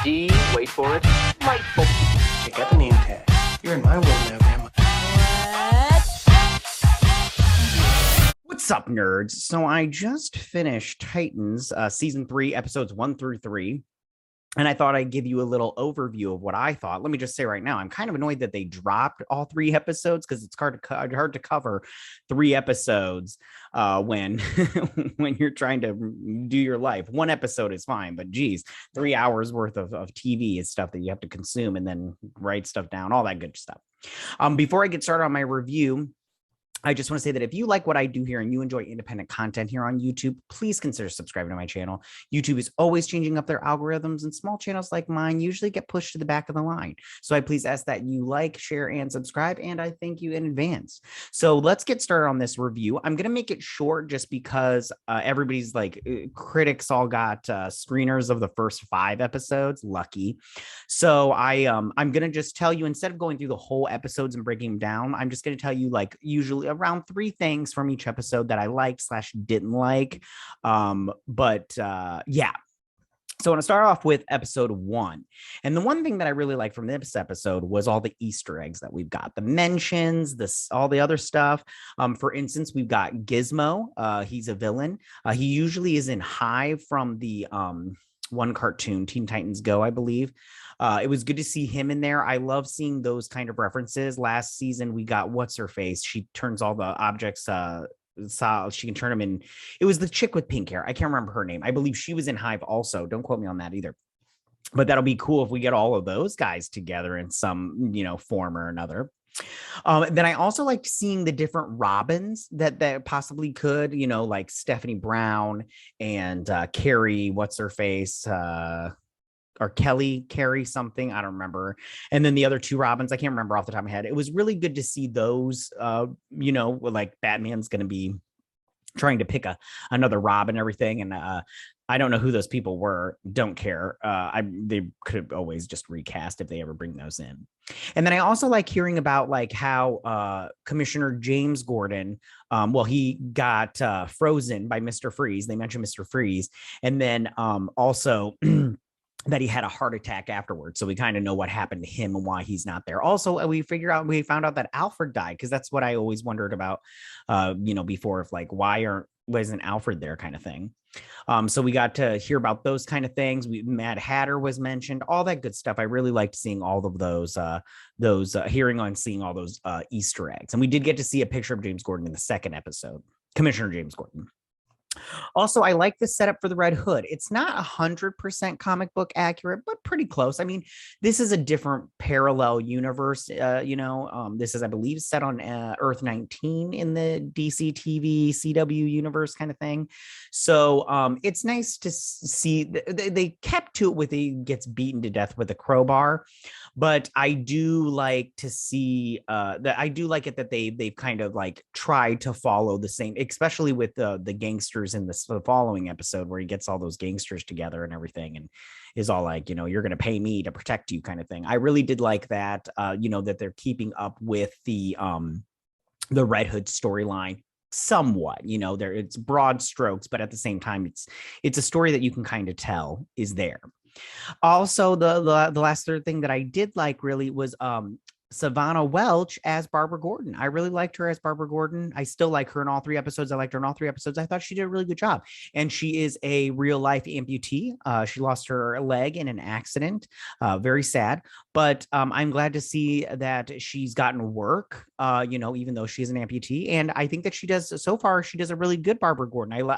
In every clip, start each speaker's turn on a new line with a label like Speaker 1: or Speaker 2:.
Speaker 1: D, wait for it, Lightful.
Speaker 2: Check out the name tag. You're in my world now, Grandma.
Speaker 3: What's up, nerds? So I just finished Titans season 3, episodes 1 through 3. And I thought I'd give you a little overview of what I thought. Let me just say right now, I'm kind of annoyed that they dropped all 3 episodes because it's hard to cover 3 episodes when when you're trying to do your life. 1 episode is fine, but geez, 3 hours worth of TV is stuff that you have to consume and then write stuff down, all that good stuff. Before I get started on my review, I just want to say that if you like what I do here and you enjoy independent content here on YouTube, please consider subscribing to my channel. YouTube is always changing up their algorithms, and small channels like mine usually get pushed to the back of the line. So I please ask that you like, share, and subscribe, and I thank you in advance. So let's get started on this review. I'm going to make it short just because everybody's like, critics all got screeners of the first 5 episodes. Lucky. So I'm going to just tell you, instead of going through the whole episodes and breaking them down, I'm just going to tell you like usually around 3 things from each episode that I liked / didn't like. Yeah. So I want to start off with episode 1. And the one thing that I really liked from this episode was all the Easter eggs that we've got, the mentions, all the other stuff. For instance, we've got Gizmo. He's a villain. He usually is in Hive from the one cartoon, Teen Titans Go, I believe. It was good to see him in there. I love seeing those kind of references. Last season, we got what's her face. She turns all the objects. She can turn them in. It was the chick with pink hair. I can't remember her name. I believe she was in Hive also. Don't quote me on that either. But that'll be cool if we get all of those guys together in some, form or another. Then I also liked seeing the different Robins that possibly could, like Stephanie Brown and Carrie, what's her face, or Carrie something, I don't remember. And then the other 2 Robins, I can't remember off the top of my head. It was really good to see those, like Batman's going to be trying to pick another Robin and everything. And I don't know who those people were. Don't care. They could always just recast if they ever bring those in. And then I also like hearing about like how Commissioner James Gordon, he got frozen by Mr. Freeze. They mentioned Mr. Freeze. And then also that he had a heart attack afterwards. So we kind of know what happened to him and why he's not there. Also, we found out that Alfred died, because that's what I always wondered about, before, if like, wasn't Alfred there kind of thing. So we got to hear about those kind of things. Mad Hatter was mentioned, all that good stuff. I really liked seeing all of those hearing on seeing all those Easter eggs. And we did get to see a picture of James Gordon in the 2nd episode, Commissioner James Gordon. Also, I like the setup for the Red Hood. It's not 100% comic book accurate, but pretty close. I mean, this is a different parallel universe. This is, I believe, set on Earth 19 in the DC TV CW universe kind of thing. So it's nice to see they kept to it with he gets beaten to death with a crowbar. But I do like to see that I do like it that they've kind of like tried to follow the same, especially with the gangsters in the following episode where he gets all those gangsters together and everything and is all like, you're going to pay me to protect you kind of thing. I really did like that, that they're keeping up with the Red Hood storyline somewhat. It's broad strokes, but at the same time, it's a story that you can kind of tell is there. Also, the last third thing that I did like really was Savannah Welch as Barbara Gordon. I really liked her as Barbara Gordon. I still like her in all 3 episodes. I liked her in all 3 episodes. I thought she did a really good job. And she is a real life amputee. She lost her leg in an accident. Very sad. But I'm glad to see that she's gotten work, even though she's an amputee. And I think that she does a really good Barbara Gordon.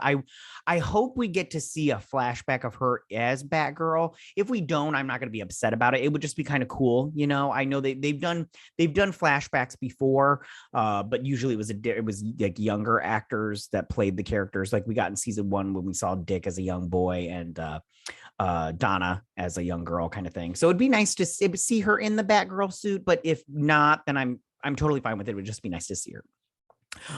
Speaker 3: I hope we get to see a flashback of her as Batgirl. If we don't, I'm not going to be upset about it. It would just be kind of cool. I know they've done flashbacks before, but usually it was like younger actors that played the characters. Like we got in season 1 when we saw Dick as a young boy and Donna as a young girl kind of thing. So it'd be nice to see her in the Batgirl suit, but if not, then I'm totally fine with it. It would just be nice to see her.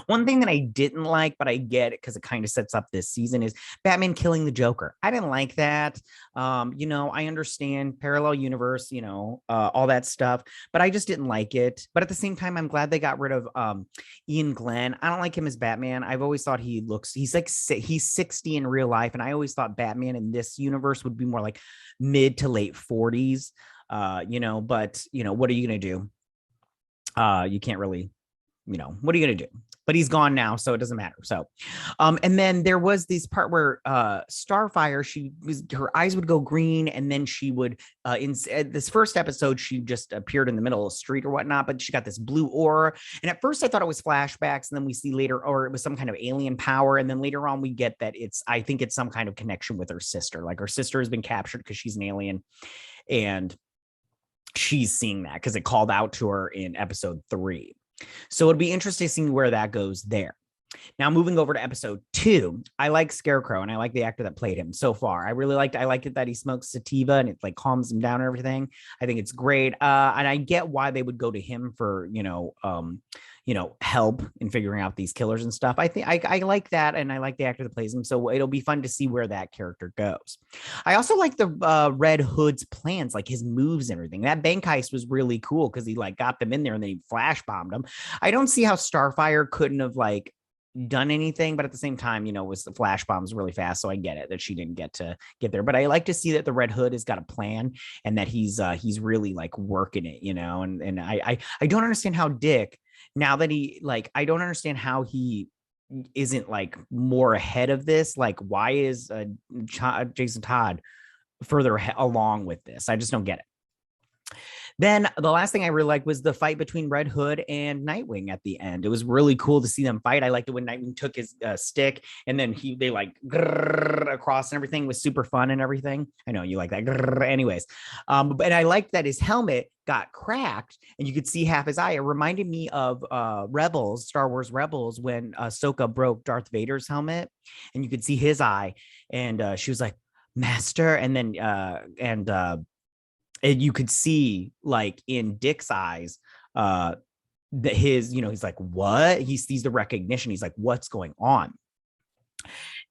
Speaker 3: One thing that I didn't like, but I get it because it kind of sets up this season, is Batman killing the Joker. I didn't like that. I understand parallel universe, all that stuff, but I just didn't like it. But at the same time, I'm glad they got rid of Ian Glenn. I don't like him as Batman. I've always thought he's 60 in real life, and I always thought Batman in this universe would be more like mid to late 40s. But what are you gonna do? You can't really, what are you gonna do? But he's gone now, so it doesn't matter. So, and then there was this part where Starfire, her eyes would go green, and then she would in this first episode, she just appeared in the middle of the street or whatnot, but she got this blue aura. And at first I thought it was flashbacks, and then we see later, or it was some kind of alien power, and then later on we get that I think it's some kind of connection with her sister. Like her sister has been captured because she's an alien, and she's seeing that because it called out to her in episode 3. So it'd be interesting seeing where that goes there. Now, moving over to episode 2, I like Scarecrow, and I like the actor that played him so far. I like it that he smokes sativa and it like calms him down and everything. I think it's great. And I get why they would go to him for, help in figuring out these killers and stuff. I think I like that, and I like the actor that plays him. So it'll be fun to see where that character goes. I also like the Red Hood's plans, like his moves and everything. That bank heist was really cool because he like got them in there and then he flash bombed them. I don't see how Starfire couldn't have like done anything, but at the same time, was the flash bombs really fast, so I get it that she didn't get there. But I like to see that the Red Hood has got a plan and that he's really like working it, and I don't understand how Dick, now that I don't understand how he isn't like more ahead of this. Like, why is Jason Todd further along with this? I just don't get it. Then the last thing I really liked was the fight between Red Hood and Nightwing at the end. It was really cool to see them fight. I liked it when Nightwing took his stick and then they like across and everything. Was super fun and everything. I know you like that. Anyways, and I liked that his helmet got cracked and you could see half his eye. It reminded me of Rebels, Star Wars Rebels, when Ahsoka broke Darth Vader's helmet and you could see his eye, and she was like, "Master," and then and you could see like in Dick's eyes that he's like, what? He sees the recognition. He's like, what's going on?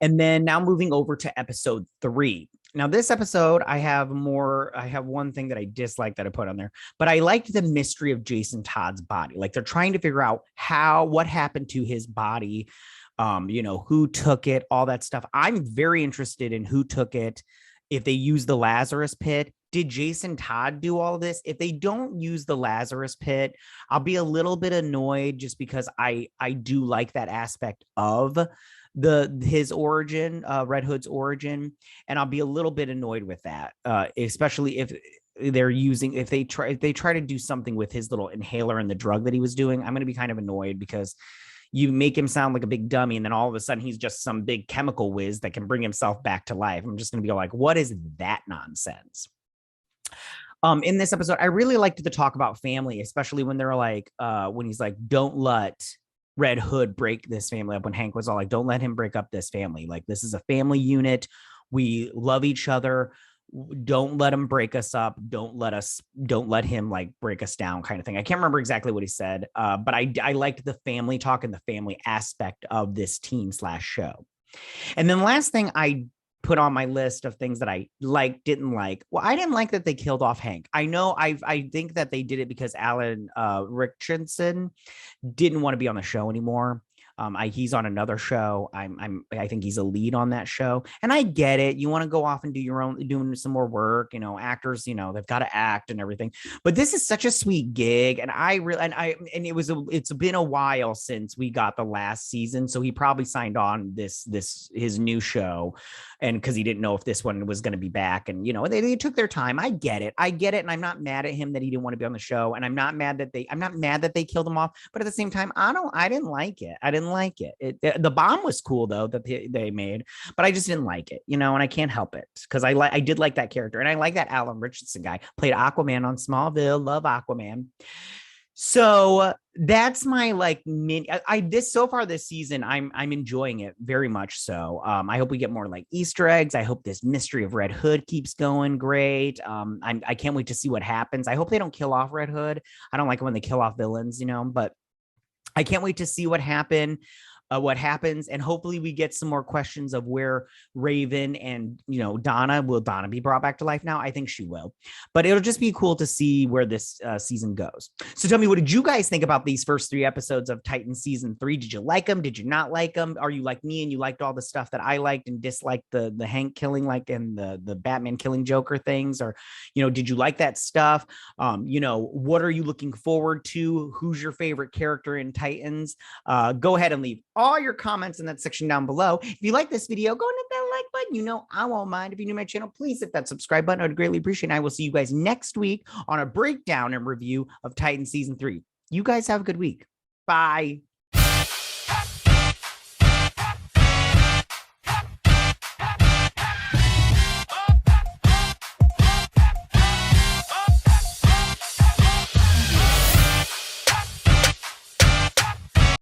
Speaker 3: And then now moving over to episode 3. Now this episode, I have one thing that I dislike that I put on there, but I liked the mystery of Jason Todd's body. Like they're trying to figure out what happened to his body, who took it, all that stuff. I'm very interested in who took it. If they use the Lazarus pit, did Jason Todd do all of this? If they don't use the Lazarus pit, I'll be a little bit annoyed just because I do like that aspect of his origin, Red Hood's origin, and I'll be a little bit annoyed with that, especially if they try to do something with his little inhaler and the drug that he was doing. I'm going to be kind of annoyed because you make him sound like a big dummy, and then all of a sudden he's just some big chemical whiz that can bring himself back to life. I'm just going to be like, what is that nonsense? In this episode, I really liked the talk about family, especially when they're like, when he's like, don't let Red Hood break this family up. When Hank was all like, don't let him break up this family. Like, this is a family unit. We love each other. Don't let him break us up. Don't let him like break us down, kind of thing. I can't remember exactly what he said, but I liked the family talk and the family aspect of this team/show. And then last thing I put on my list of things that I didn't like. Well, I didn't like that they killed off Hank. I know I think that they did it because Alan Richardson didn't want to be on the show anymore. He's on another show. I think he's a lead on that show, and I get it. You want to go off and doing some more work. Actors, they've got to act and everything. But this is such a sweet gig, and it's been a while since we got the last season, so he probably signed on his new show, and because he didn't know if this one was going to be back, and they took their time. I get it, and I'm not mad at him that he didn't want to be on the show, and I'm not mad that they killed him off. But at the same time, I didn't like it. I didn't like it. The bomb was cool though that they made, but I just didn't like it, and I can't help it because I did like that character, and I like that Alan Richardson guy played Aquaman on Smallville. Love Aquaman. So that's my so far this season, I'm enjoying it very much. So I hope we get more like Easter eggs. I hope this mystery of Red Hood keeps going great. I can't wait to see what happens. I hope they don't kill off Red Hood. I don't like it when they kill off villains, but I can't wait to see what happens, and hopefully we get some more questions of where Raven and Donna, will Donna be brought back to life now? I think she will, but it'll just be cool to see where this season goes. So tell me, what did you guys think about these first 3 episodes of Titan season 3? Did you like them? Did you not like them? Are you like me and you liked all the stuff that I liked and disliked the Hank killing, like, and the Batman killing Joker things? Or did you like that stuff? What are you looking forward to? Who's your favorite character in Titans? Go ahead and leave all your comments in that section down below. If you like this video, go and hit that like button. I won't mind. If you're new to my channel, please hit that subscribe button. I would greatly appreciate it. And I will see you guys next week on a breakdown and review of Titan season 3. You guys have a good week. Bye.